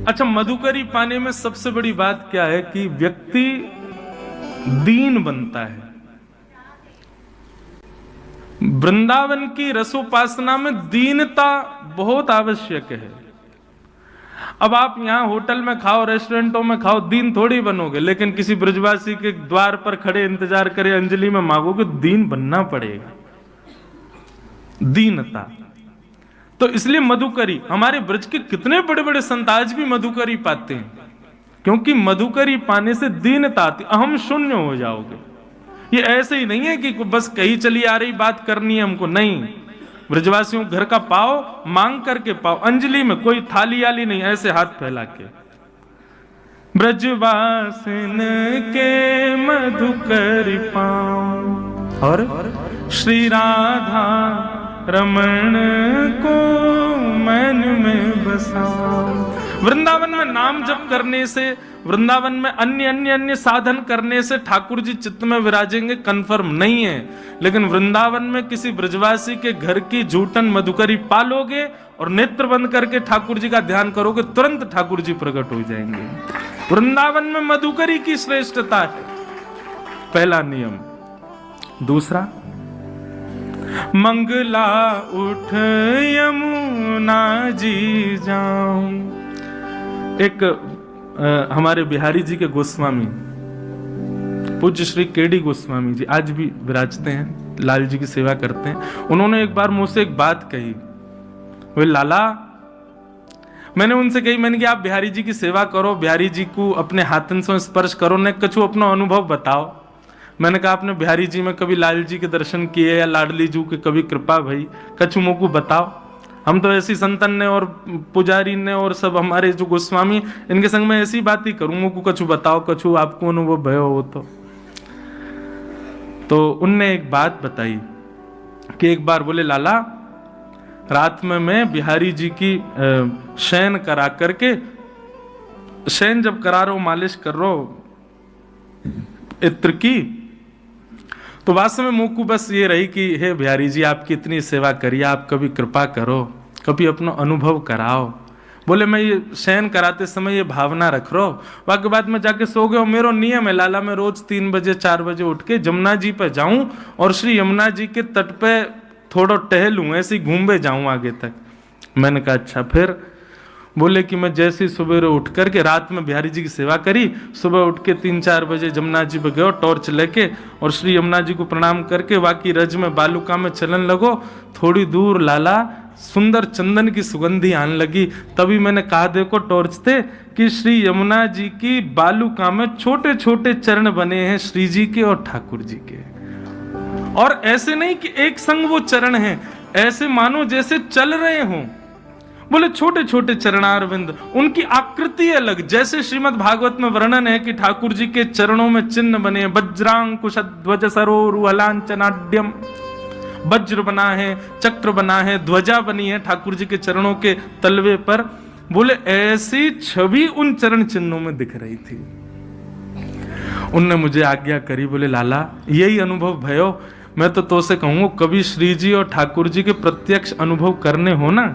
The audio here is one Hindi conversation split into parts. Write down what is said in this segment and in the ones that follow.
अच्छा, मधुकरी पाने में सबसे बड़ी बात क्या है कि व्यक्ति दीन बनता है। वृंदावन की रसोपासना में दीनता बहुत आवश्यक है। अब आप यहां होटल में खाओ, रेस्टोरेंटों में खाओ, दीन थोड़ी बनोगे, लेकिन किसी ब्रजवासी के द्वार पर खड़े इंतजार करे, अंजलि में मांगोगे, दीन बनना पड़ेगा। दीनता। तो इसलिए मधुकरी, हमारे ब्रज के कितने बड़े बड़े संत आज भी मधुकरी पाते हैं, क्योंकि मधुकरी पाने से दीनता आती, अहम शून्य हो जाओगे। ये ऐसे ही नहीं है कि बस कहीं चली आ रही बात करनी है हमको, नहीं। ब्रजवासियों घर का पाओ, मांग करके पाओ, अंजलि में कोई थाली आली नहीं, ऐसे हाथ फैला के। ब्रजवासिन के मधुकरी पाओ और श्री राधा रमण को मन में बसाओ। वृंदावन में नाम जप करने से, वृंदावन में अन्य साधन करने से ठाकुर जी चित्त में विराजेंगे, कंफर्म नहीं है। लेकिन वृंदावन में किसी ब्रजवासी के घर की जूठन मधुकरी पालोगे और नेत्र बंद करके ठाकुर जी का ध्यान करोगे, तुरंत ठाकुर जी प्रकट हो जाएंगे। वृंदावन में मधुकरी की श्रेष्ठता है, पहला नियम। दूसरा, मंगला उठ यमुना जी जाऊं। एक हमारे बिहारी जी के गोस्वामी, पूज्य श्री केडी गोस्वामी जी, आज भी विराजते हैं, लाल जी की सेवा करते हैं। उन्होंने एक बार मुझसे एक बात कही, वे लाला, मैंने उनसे कही, मैंने कि आप बिहारी जी की सेवा करो, बिहारी जी को अपने हाथन से स्पर्श करो, ने कछु अपना अनुभव बताओ। मैंने कहा, आपने बिहारी जी में कभी लाल जी के दर्शन किए या लाडली जू के कभी कृपा भई, कछु मोको बताओ। हम तो ऐसी संतन ने और पुजारी ने और सब हमारे जो गोस्वामी, इनके संग में ऐसी बात ही करूं, मोको कछु बताओ, कछु आपको अनुभव भयो हो तो उनने एक बात बताई कि एक बार बोले, लाला, रात में मैं बिहारी जी की शयन करा करके, शयन जब करा रहा हूं, मालिश कर रहा हूं इत्र की, तो वास्तव में मुझको बस ये रही कि हे बिहारी जी, आपकी इतनी सेवा करिए, आप कभी कृपा करो, कभी अपना अनुभव कराओ। बोले, मैं ये शयन कराते समय ये भावना रख रहा हूँ, बाकी बाद में जाके सो गए। मेरा नियम है लाला, मैं रोज 3 बजे 4 बजे उठ के यमुना जी पे जाऊं और श्री यमुना जी के तट पे थोड़ा टहलूं, ऐसे घूमे जाऊं आगे तक। मैंने कहा अच्छा। फिर बोले कि मैं जैसे ही सुबह उठ करके, रात में बिहारी जी की सेवा करी, सुबह उठ के 3-4 बजे यमुना जी पे गयो टॉर्च लेके, और श्री यमुना जी को प्रणाम करके वाकी रज में बालुका में चलन लगो। थोड़ी दूर लाला सुंदर चंदन की सुगंधी आने लगी। तभी मैंने कहा, देखो टॉर्च थे कि श्री यमुना जी की बालुका में छोटे छोटे चरण बने हैं, श्री जी के और ठाकुर जी के। और ऐसे नहीं कि एक संग वो चरण हैं, ऐसे मानो जैसे चल रहे हों। बोले छोटे छोटे चरणारविंद, उनकी आकृति अलग। जैसे श्रीमद् भागवत में वर्णन है कि ठाकुर जी के चरणों में चिन्ह बने, वज्रांकुश ध्वज सरोरुहलांचनाड्यम, वज्र बना है, चक्र बना है, ध्वजा बनी है ठाकुर जी के चरणों के तलवे पर। बोले ऐसी छवि उन चरण चिन्हों में दिख रही थी। उनने मुझे आज्ञा करी, बोले लाला, यही अनुभव भयो, मैं तो से कहूँ, कभी श्री जी और ठाकुर जी के प्रत्यक्ष अनुभव करने हो ना,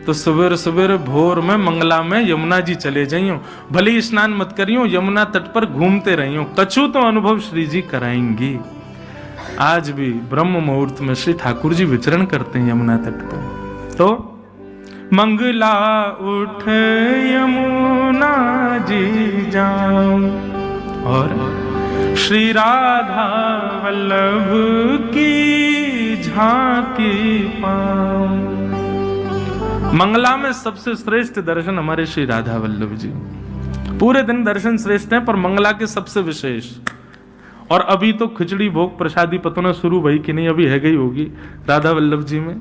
तो सवेरे सवेरे भोर में मंगला में यमुना जी चले जाइयो, भले ही स्नान मत करियो, यमुना तट पर घूमते रहियो, कछु तो अनुभव श्री जी कराएंगी। आज भी ब्रह्म मुहूर्त में श्री ठाकुर जी विचरण करते हैं यमुना तट पर। तो मंगला उठ यमुना जी जाऊं और श्री राधा वल्लभ की झांकी पाऊं। मंगला में सबसे श्रेष्ठ दर्शन हमारे श्री राधा वल्लभ जी। पूरे दिन दर्शन श्रेष्ठ हैं, पर मंगला के सबसे विशेष। और अभी तो खिचड़ी भोग प्रसादी पतना शुरू भई कि नहीं, अभी है गई होगी राधा वल्लभ जी में।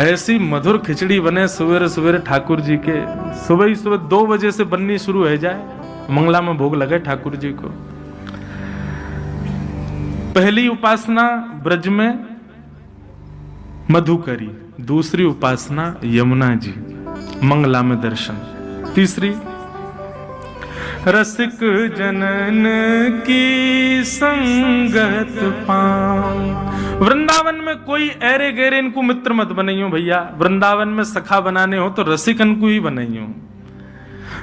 ऐसी मधुर खिचड़ी बने सवेरे सवेरे ठाकुर जी के, सुबह ही सुबह 2 बजे से बननी शुरू हो जाए, मंगला में भोग लगे ठाकुर जी को। पहली उपासना ब्रज में मधुकरी, दूसरी उपासना यमुना जी, मंगला में दर्शन, तीसरी रसिक जनन की संगत पाऊं। वृंदावन में कोई ऐरे गहरे इनको मित्र मत बनाइयो भैया, वृंदावन में सखा बनाने हो तो रसिकन को ही बनाइयो।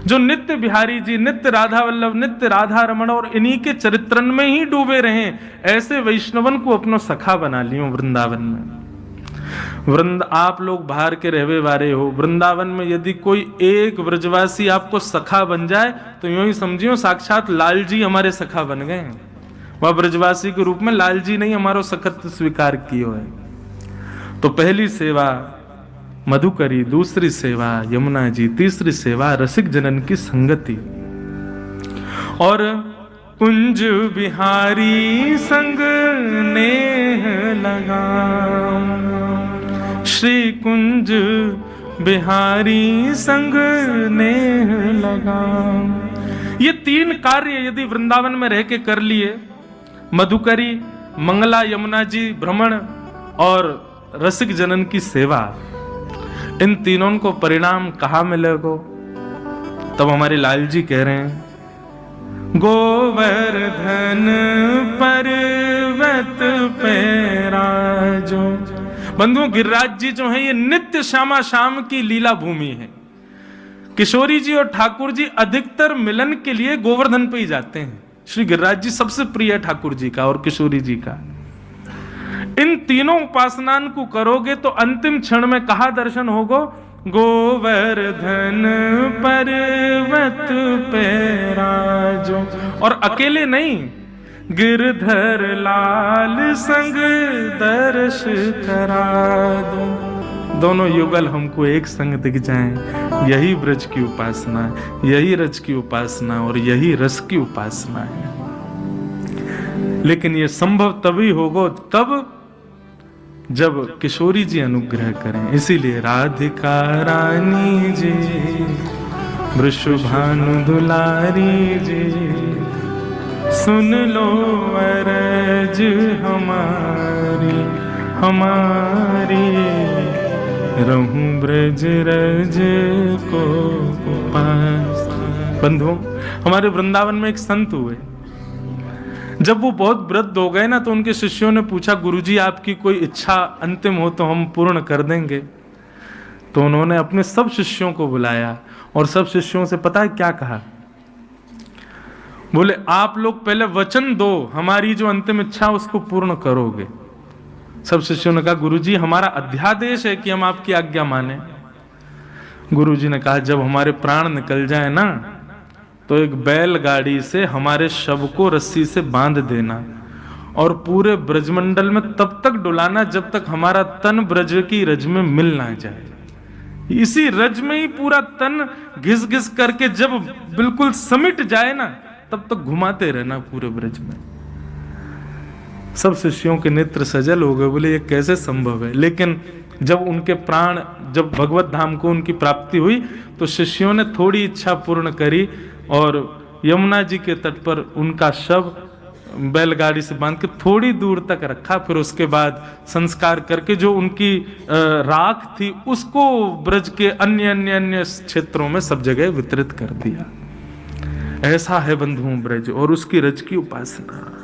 जो नित्य बिहारी जी, नित्य राधा वल्लभ, नित्य राधा रमण और इन्हीं के चरित्रन में ही डूबे रहे, ऐसे वैष्णवन को अपनो सखा बना लियो वृंदावन में। आप लोग बाहर के रहवे वाले हो, वृंदावन में यदि कोई एक ब्रजवासी आपको सखा बन जाए तो यूं ही समझियो साक्षात लाल जी हमारे सखा बन गए। वह ब्रजवासी के रूप में लाल जी ने हमारो सखत स्वीकार कियो है। तो पहली सेवा मधुकरी, दूसरी सेवा यमुना जी, तीसरी सेवा रसिक जनन की संगति। और कुंज बिहारी संग नेह लगा, श्री कुंज बिहारी संग नेह लगा। ये तीन कार्य यदि वृंदावन में रह के कर लिए, मधुकरी, मंगला यमुना जी भ्रमण और रसिक जनन की सेवा, इन तीनों को परिणाम कहाँ मिलेगा? तब हमारे लाल जी कह रहे हैं, गोवर्धन पर्वत पे राजो। बंधुओं, गिरिराज जी जो है ये नित्य श्यामा शाम की लीला भूमि है। किशोरी जी और ठाकुर जी अधिकतर मिलन के लिए गोवर्धन पे ही जाते हैं। श्री गिरिराज जी सबसे प्रिय है ठाकुर जी का और किशोरी जी का। इन तीनों उपासनान को करोगे तो अंतिम क्षण में कहा दर्शन होगा? गोवर्धन पर्वत पे राजो। और अकेले नहीं, गिरधर लाल संग दर्श करा दो। दोनों युगल हमको एक संग दिख जाएं। यही ब्रज की उपासना है, यही रज की उपासना और यही रस की उपासना है। लेकिन यह संभव तभी होगा तब जब किशोरी जी अनुग्रह करें। इसीलिए राधिका रानी जी, वृषभानु दुलारी जी, सुन लो अरज हमारी हमारी, रहूं ब्रज रज को पास। बंधुओं, हमारे वृंदावन में एक संत हुए। जब वो बहुत वृद्ध हो गए ना, तो उनके शिष्यों ने पूछा, गुरुजी आपकी कोई इच्छा अंतिम हो तो हम पूर्ण कर देंगे। तो उन्होंने अपने सब शिष्यों को बुलाया और सब शिष्यों से पता है क्या कहा? बोले, आप लोग पहले वचन दो, हमारी जो अंतिम इच्छा उसको पूर्ण करोगे। सब शिष्यों ने कहा, गुरुजी हमारा अध्यादेश है कि हम आपकी आज्ञा माने। गुरुजी ने कहा, जब हमारे प्राण निकल जाए ना, तो एक बैलगाड़ी से हमारे शव को रस्सी से बांध देना और पूरे ब्रजमंडल में तब तक डुलाना जब तक हमारा तन ब्रज की रज में मिल ना जाए। इसी रज में ही पूरा तन घिस घिस करके जब बिल्कुल समिट जाए ना, तब तक घुमाते रहना पूरे ब्रज में। सब शिष्यों के नेत्र सजल हो गए, बोले ये कैसे संभव है? लेकिन जब उनके प्राण, जब भगवत धाम को उनकी प्राप्ति हुई, तो शिष्यों ने थोड़ी इच्छा पूर्ण करी और यमुना जी के तट पर उनका शव बैलगाड़ी से बांध के थोड़ी दूर तक रखा। फिर उसके बाद संस्कार करके जो उनकी राख थी उसको ब्रज के अन्य अन्य अन्य क्षेत्रों में सब जगह वितरित कर दिया। ऐसा है बंधुओं ब्रज और उसकी रज की उपासना।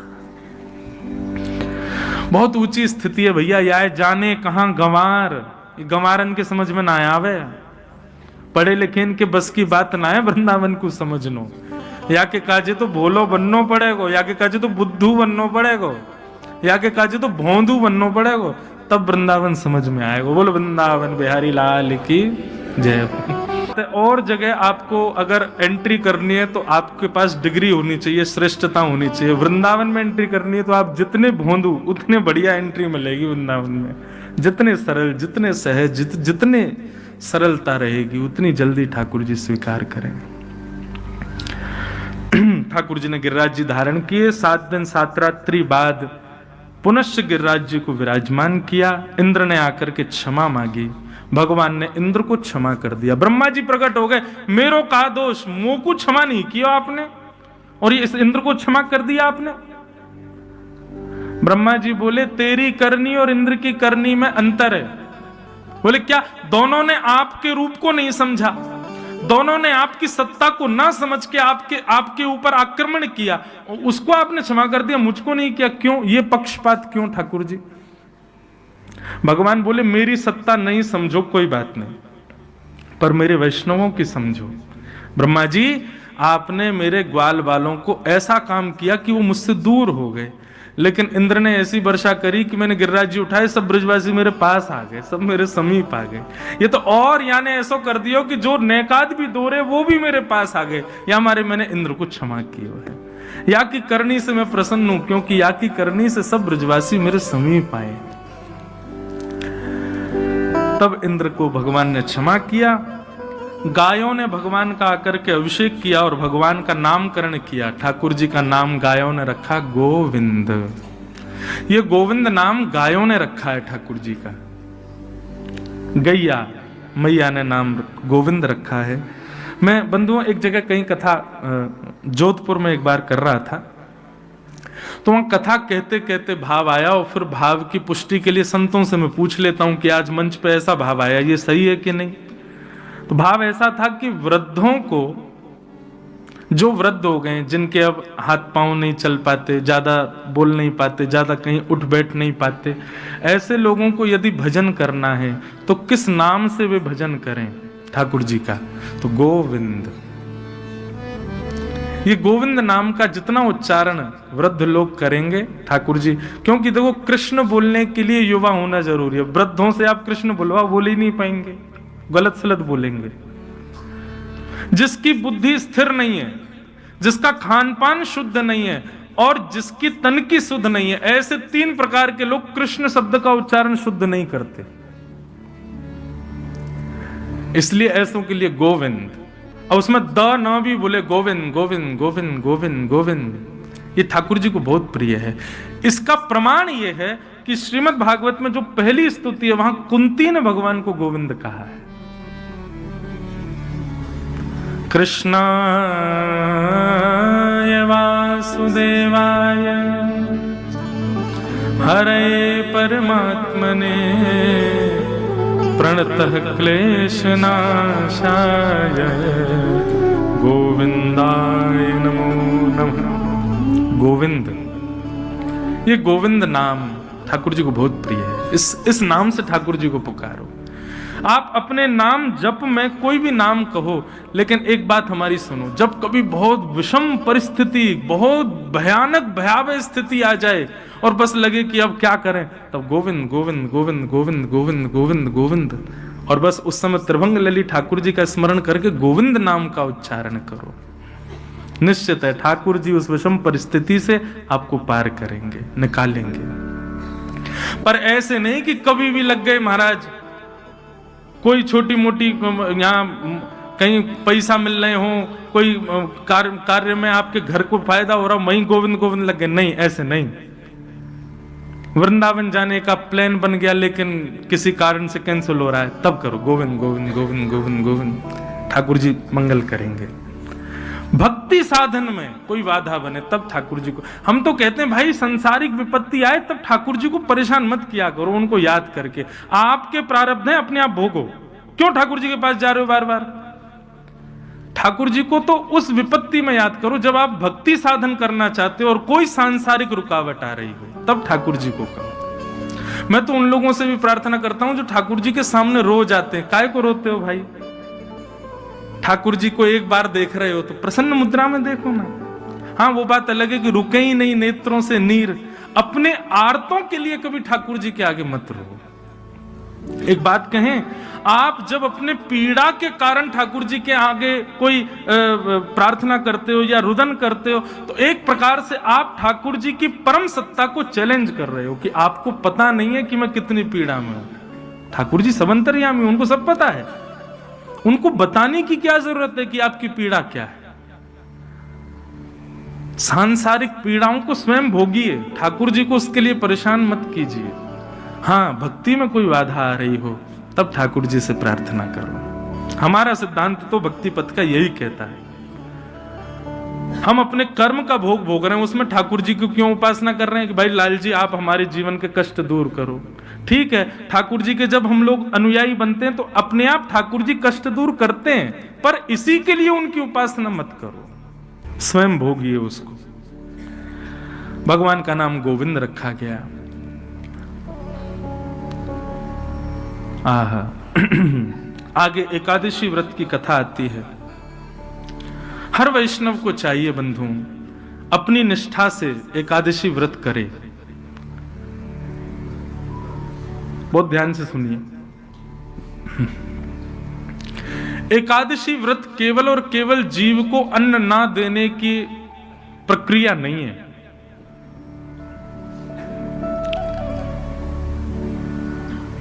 बहुत ऊंची स्थिति है भैया। या जाने कहां गंवार, गंवारन के समझ में ना आवे, पढ़े लिखे इनके बस की बात ना है वृंदावन को समझनो। या के काजे तो भोलो बननो पड़ेगो, या के काजे तो बुद्धू बननो पड़ेगो, या के काजे तो भोंदू बननो पड़ेगो, तब वृंदावन समझ में आएगा। बोलो वृंदावन बिहारी लाल की जय। और जगह आपको अगर एंट्री करनी है तो आपके पास डिग्री होनी चाहिए, श्रेष्ठता होनी चाहिए। वृंदावन में एंट्री करनी है तो आप जितने भोंदू उतने बढ़िया एंट्री मिलेगी वृंदावन में। जितने सरल, जितने सहज, जितने सरलता रहेगी उतनी जल्दी ठाकुर जी स्वीकार करेंगे। ठाकुर जी ने गिरिराज जी धारण किए। 7 दिन 7 रात्रि बाद पुनश्च गिरिराज जी को विराजमान किया। इंद्र ने आकर के क्षमा मांगी, भगवान ने इंद्र को क्षमा कर दिया। ब्रह्मा जी प्रकट हो गए, मेरो का दोष, मुंह को क्षमा नहीं किया आपने और ये इस इंद्र को क्षमा कर दिया आपने। ब्रह्मा जी बोले, तेरी करनी और इंद्र की करनी में अंतर है। बोले क्या? दोनों ने आपके रूप को नहीं समझा, दोनों ने आपकी सत्ता को ना समझ के आपके ऊपर आक्रमण किया, उसको आपने क्षमा कर दिया, मुझको नहीं किया। क्यों? ये पक्षपात क्यों ठाकुर जी? भगवान बोले, मेरी सत्ता नहीं समझो कोई बात नहीं, पर मेरे वैष्णवों की समझो। ब्रह्मा जी आपने मेरे ग्वाल बालों को ऐसा काम किया कि वो मुझसे दूर हो गए, लेकिन इंद्र ने ऐसी वर्षा करी कि मैंने गिरिराज जी उठाए, सब ब्रजवासी मेरे पास आ गए, सब मेरे समीप आ गए। ये तो और याने ऐसा कर दियो कि जो नेकाद भी दूर है वो भी मेरे पास आ गए, या हमारे मैंने इंद्र को क्षमा किया है। या की करनी से मैं प्रसन्न हूं, क्योंकि या की करनी से सब ब्रजवासी मेरे समीप आए। तब इंद्र को भगवान ने क्षमा किया। गायों ने भगवान का आकर के अभिषेक किया और भगवान का नामकरण किया। ठाकुर जी का नाम गायों ने रखा गोविंद। ये गोविंद नाम गायों ने रखा है ठाकुर जी का। गैया मैया ने नाम गोविंद रखा है। मैं बंधुओं एक जगह कहीं कथा जोधपुर में एक बार कर रहा था, तो वहां कथा कहते कहते भाव आया, और फिर भाव की पुष्टि के लिए संतों से मैं पूछ लेता हूं कि आज मंच पे ऐसा भाव आया, ये सही है कि नहीं। तो भाव ऐसा था कि वृद्धों को, जो वृद्ध हो गए, जिनके अब हाथ पांव नहीं चल पाते, ज्यादा बोल नहीं पाते, ज्यादा कहीं उठ बैठ नहीं पाते, ऐसे लोगों को यदि भजन करना है तो किस नाम से वे भजन करें ठाकुर जी का? तो गोविंद। ये गोविंद नाम का जितना उच्चारण वृद्ध लोग करेंगे ठाकुर जी, क्योंकि देखो कृष्ण बोलने के लिए युवा होना जरूरी है। वृद्धों से आप कृष्ण बुलवा बोल ही नहीं पाएंगे, गलत सलत बोलेंगे। जिसकी बुद्धि स्थिर नहीं है, जिसका खान पान शुद्ध नहीं है और जिसकी तन की शुद्ध नहीं है, ऐसे 3 प्रकार के लोग कृष्ण शब्द का उच्चारण शुद्ध नहीं करते। इसलिए ऐसों के लिए गोविंद, और उसमें द न भी बोले, गोविंद गोविंद गोविंद गोविंद गोविंद। ये ठाकुर जी को बहुत प्रिय है। इसका प्रमाण यह है कि श्रीमद् भागवत में जो पहली स्तुति है वहां कुंती ने भगवान को गोविंद कहा है। कृष्णाय वासुदेवाय हरे परमात्मने प्रणतः क्लेशनाशाय गोविंदाय नमो नमः। गोविंद, ये गोविंद नाम ठाकुर जी को बहुत प्रिय है। इस नाम से ठाकुर जी को पुकारो। आप अपने नाम जप में कोई भी नाम कहो, लेकिन एक बात हमारी सुनो, जब कभी बहुत विषम परिस्थिति, बहुत भयानक भयावह स्थिति आ जाए और बस लगे कि अब क्या करें, तब गोविंद गोविंद गोविंद गोविंद गोविंद गोविंद गोविंद, और बस उस समय त्रिभंग लली ठाकुर जी का स्मरण करके गोविंद नाम का उच्चारण करो। निश्चित है ठाकुर जी उस विषम परिस्थिति से आपको पार करेंगे, निकालेंगे। पर ऐसे नहीं कि कभी भी लग गए महाराज, कोई छोटी मोटी यहाँ कहीं पैसा मिल रहे हो, कोई कार्य में आपके घर को फायदा हो रहा, वहीं गोविंद गोविंद लग गए, नहीं, ऐसे नहीं। वृंदावन जाने का प्लान बन गया लेकिन किसी कारण से कैंसिल हो रहा है, तब करो गोविंद गोविंद गोविंद गोविंद गोविंद, ठाकुर जी मंगल करेंगे। भक्ति साधन में कोई बाधा बने तब ठाकुर जी को, हम तो कहते हैं भाई संसारिक विपत्ति आए तब ठाकुर जी को परेशान मत किया करो, उनको याद करके। आपके प्रारब्ध है, अपने आप भोगो। क्यों ठाकुर जी के पास जा रहे हो बार बार? ठाकुर जी को तो उस विपत्ति में याद करो जब आप भक्ति साधन करना चाहते हो और कोई सांसारिक रुकावट आ रही हो, तब ठाकुर जी को कहो। मैं तो उन लोगों से भी प्रार्थना करता हूं जो ठाकुर जी के सामने रो जाते हैं। काय को रोते हो भाई? ठाकुर जी को एक बार देख रहे हो तो प्रसन्न मुद्रा में देखो ना। हाँ, वो बात अलग है कि रुके ही नहीं नेत्रों से नीर। अपने आर्तों के लिए कभी ठाकुर जी के आगे मत रो। एक बात कहें, आप जब अपने पीड़ा के कारण ठाकुर जी के आगे कोई प्रार्थना करते हो या रुदन करते हो, तो एक प्रकार से आप ठाकुर जी की परम सत्ता को चैलेंज कर रहे हो कि आपको पता नहीं है कि मैं कितनी पीड़ा में हूं। ठाकुर जी सब अंतर्यामी, उनको सब पता है। उनको बताने की क्या जरूरत है कि आपकी पीड़ा क्या है? सांसारिक पीड़ाओं को स्वयं भोगिए, ठाकुर जी को उसके लिए परेशान मत कीजिए। हाँ, भक्ति में कोई बाधा आ रही हो तब ठाकुर जी से प्रार्थना करो। हमारा सिद्धांत तो भक्ति पथ का यही कहता है। हम अपने कर्म का भोग भोग रहे हैं, उसमें ठाकुर जी को क्यों उपासना कर रहे हैं कि भाई लाल जी आप हमारे जीवन के कष्ट दूर करो? ठीक है, ठाकुर जी के जब हम लोग अनुयायी बनते हैं तो अपने आप ठाकुर जी कष्ट दूर करते हैं, पर इसी के लिए उनकी उपासना मत करो, स्वयं भोगिए उसको। भगवान का नाम गोविंद रखा गया। आहा आगे एकादशी व्रत की कथा आती है। हर वैष्णव को चाहिए बंधुओं, अपनी निष्ठा से एकादशी व्रत करे। बहुत ध्यान से सुनिए। एकादशी व्रत केवल और केवल जीव को अन्न ना देने की प्रक्रिया नहीं है।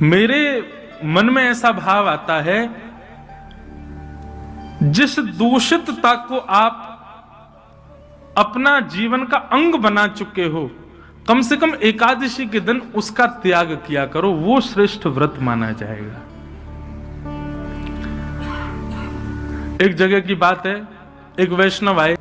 मेरे मन में ऐसा भाव आता है, जिस दूषितता को आप अपना जीवन का अंग बना चुके हो, कम से कम एकादशी के दिन उसका त्याग किया करो, वो श्रेष्ठ व्रत माना जाएगा। एक जगह की बात है, एक वैष्णव आए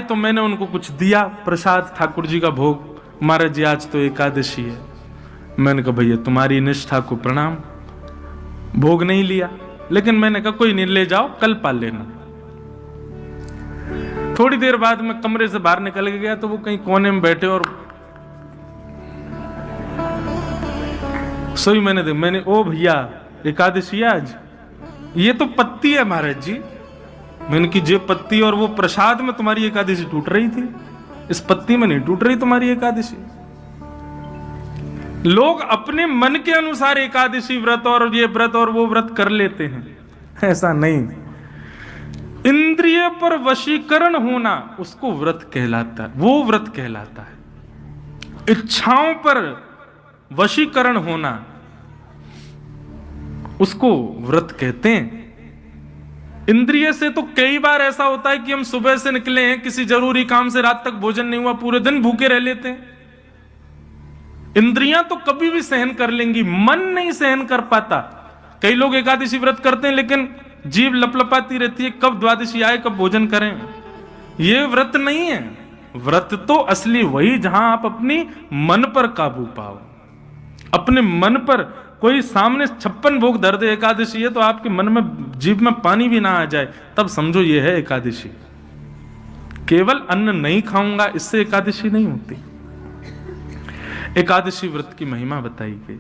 तो मैंने उनको कुछ दिया प्रसाद, ठाकुर जी का भोग। महाराज जी आज तो एकादशी है। मैंने कहा भैया तुम्हारी निष्ठा को प्रणाम, भोग नहीं लिया, लेकिन मैंने कहा कोई नहीं, ले जाओ कल पाल लेना। थोड़ी देर बाद मैं कमरे से बाहर निकल गया तो वो कहीं कोने में बैठे और सोई मैंने ओ भैया एकादशी आज, ये तो पत्ती है महाराज जी। मैंने की जे पत्ती और वो प्रसाद में तुम्हारी एकादशी टूट रही थी, इस पत्ती में नहीं टूट रही तुम्हारी एकादशी। लोग अपने मन के अनुसार एकादशी व्रत और ये व्रत और वो व्रत कर लेते हैं, ऐसा नहीं। इंद्रिय पर वशीकरण होना उसको व्रत कहलाता है, वो व्रत कहलाता है। इच्छाओं पर वशीकरण होना उसको व्रत कहते हैं। इंद्रिय से तो कई बार ऐसा होता है कि हम सुबह से निकले हैं किसी जरूरी काम से, रात तक भोजन नहीं हुआ, पूरे दिन भूखे रह लेते हैं। इंद्रियां तो कभी भी सहन कर लेंगी, मन नहीं सहन कर पाता। कई लोग एकादशी व्रत करते हैं लेकिन जीभ लपलपाती रहती है, कब द्वादशी आए, कब भोजन करें। ये व्रत नहीं है। व्रत तो असली वही जहां आप अपनी मन पर काबू पाओ, अपने मन पर। कोई सामने 56 भोग धर दे, एकादशी है, तो आपके मन में जीभ में पानी भी ना आ जाए, तब समझो ये है एकादशी। केवल अन्न नहीं खाऊंगा इससे एकादशी नहीं होती। एकादशी व्रत की महिमा बताई गई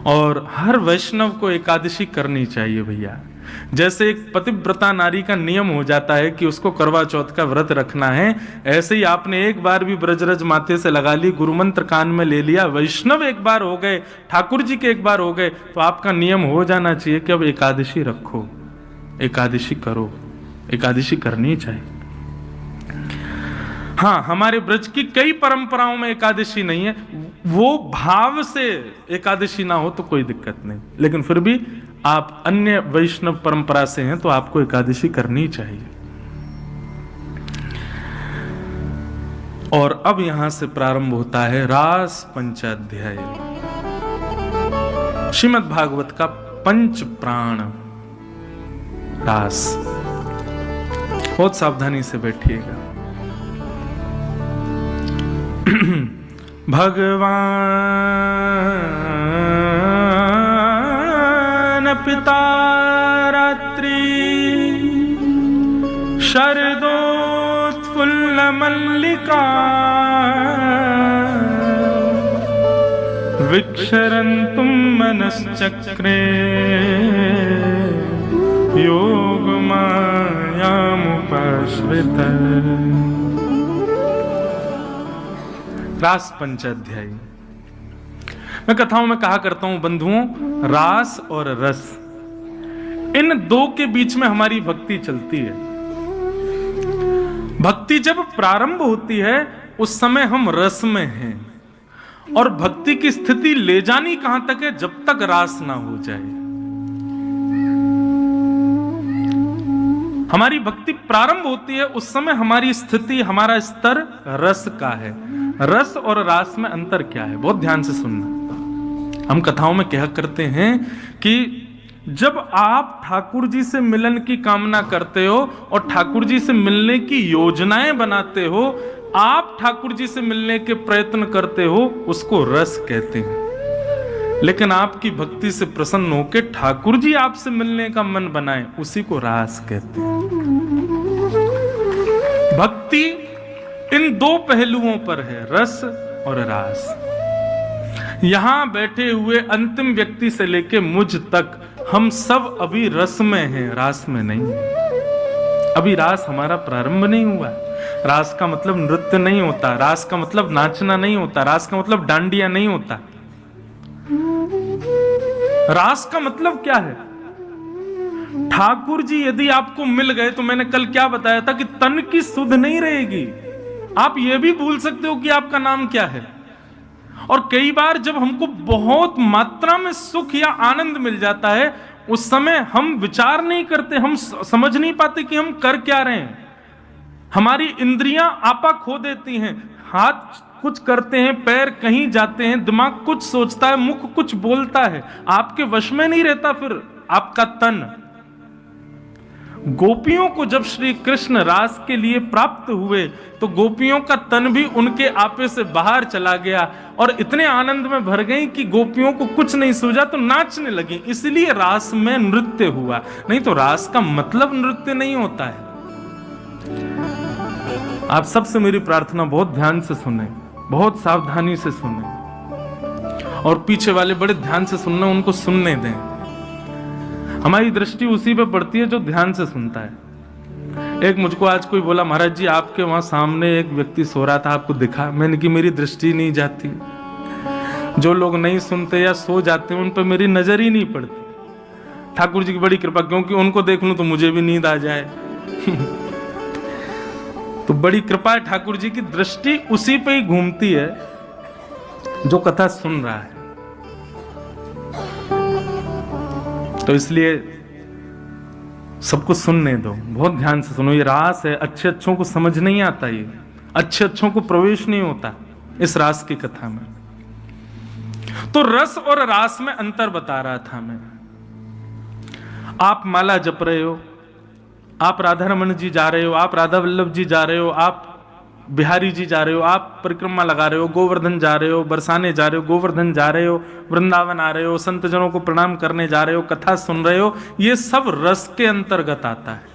और हर वैष्णव को एकादशी करनी चाहिए भैया। जैसे एक पतिव्रता नारी का नियम हो जाता है कि उसको करवा चौथ का व्रत रखना है, ऐसे ही आपने एक बार भी ब्रजरज माथे से लगा ली, गुरु मंत्र कान में ले लिया, वैष्णव एक बार हो गए, ठाकुर जी के एक बार हो गए, तो आपका नियम हो जाना चाहिए कि अब एकादशी रखो, एकादशी करो, एकादशी करनी चाहिए। हाँ, हमारे ब्रज की कई परंपराओं में एकादशी नहीं है, वो भाव से एकादशी ना हो तो कोई दिक्कत नहीं, लेकिन फिर भी आप अन्य वैष्णव परंपरा से हैं तो आपको एकादशी करनी चाहिए। और अब यहां से प्रारंभ होता है रास पंचाध्याय, श्रीमद् भागवत का पंच प्राण रास। बहुत सावधानी से बैठिएगा। भगवान पिता रात्रि शरदोत्फुल्ल मल्लिका विक्षरन्तुं मनश्चक्रे योगमायामुपाश्रित। रास पंचाध्यायी। मैं कथाओं में कहा करता हूं बंधुओं, रास और रस, इन दो के बीच में हमारी भक्ति चलती है। भक्ति जब प्रारंभ होती है उस समय हम रस में हैं, और भक्ति की स्थिति ले जानी कहां तक है, जब तक रास ना हो जाए। हमारी भक्ति प्रारंभ होती है उस समय हमारी स्थिति, हमारा स्तर रस का है। रस और रास में अंतर क्या है, बहुत ध्यान से सुनना। हम कथाओं में कहा करते हैं कि जब आप ठाकुर जी से मिलन की कामना करते हो और ठाकुर जी से मिलने की योजनाएं बनाते हो, आप ठाकुर जी से मिलने के प्रयत्न करते हो, उसको रस कहते हैं। लेकिन आपकी भक्ति से प्रसन्न होकर ठाकुर जी आपसे मिलने का मन बनाए, उसी को रास कहते हैं। भक्ति इन दो पहलुओं पर है, रस और रास। यहां बैठे हुए अंतिम व्यक्ति से लेके मुझ तक हम सब अभी रस में हैं, रास में नहीं। अभी रास हमारा प्रारंभ नहीं हुआ। रास का मतलब नृत्य नहीं होता, रास का मतलब नाचना नहीं होता, रास का मतलब डांडिया नहीं होता। रास का मतलब क्या है? ठाकुर जी यदि आपको मिल गए तो मैंने कल क्या बताया था कि तन की सुध नहीं रहेगी। आप ये भी भूल सकते हो कि आपका नाम क्या है। और कई बार जब हमको बहुत मात्रा में सुख या आनंद मिल जाता है, उस समय हम विचार नहीं करते, हम समझ नहीं पाते कि हम कर क्या रहे हैं। हमारी इंद्रियां आपा खो देती हैं, हाथ कुछ करते हैं, पैर कहीं जाते हैं, दिमाग कुछ सोचता है, मुख कुछ बोलता है, आपके वश में नहीं रहता फिर आपका तन। गोपियों को जब श्री कृष्ण रास के लिए प्राप्त हुए तो गोपियों का तन भी उनके आपे से बाहर चला गया और इतने आनंद में भर गई कि गोपियों को कुछ नहीं सूझा तो नाचने लगी। इसलिए रास में नृत्य हुआ, नहीं तो रास का मतलब नृत्य नहीं होता है। आप सबसे मेरी प्रार्थना, बहुत ध्यान से सुने, बहुत सावधानी से सुने, और पीछे वाले बड़े ध्यान से सुनना, उनको सुनने दें। हमारी दृष्टि उसी पे पड़ती है जो ध्यान से सुनता है। एक मुझको आज कोई बोला, महाराज जी आपके वहां सामने एक व्यक्ति सो रहा था, आपको दिखा? मैंने कि मेरी दृष्टि नहीं जाती, जो लोग नहीं सुनते या सो जाते हैं उन पर मेरी नजर ही नहीं पड़ती। ठाकुर जी की बड़ी कृपा, क्योंकि उनको देख लूं तो मुझे भी नींद आ जाए। तो बड़ी कृपा है ठाकुर जी की, दृष्टि उसी पे ही घूमती है जो कथा सुन रहा है। तो इसलिए सबको सुनने दो, बहुत ध्यान से सुनो। ये रास है, अच्छे अच्छों को समझ नहीं आता, ये अच्छे अच्छों को प्रवेश नहीं होता इस रास की कथा में। तो रस और रास में अंतर बता रहा था मैं। आप माला जप रहे हो, आप राधा रमन जी जा रहे हो, आप राधा वल्लभ जी जा रहे हो, आप बिहारी जी जा रहे हो, आप परिक्रमा लगा रहे हो, गोवर्धन जा रहे हो, बरसाने जा रहे हो, गोवर्धन जा रहे हो, वृंदावन आ रहे हो, संत जनों को प्रणाम करने जा रहे हो, कथा सुन रहे हो, ये सब रस के अंतर्गत आता है।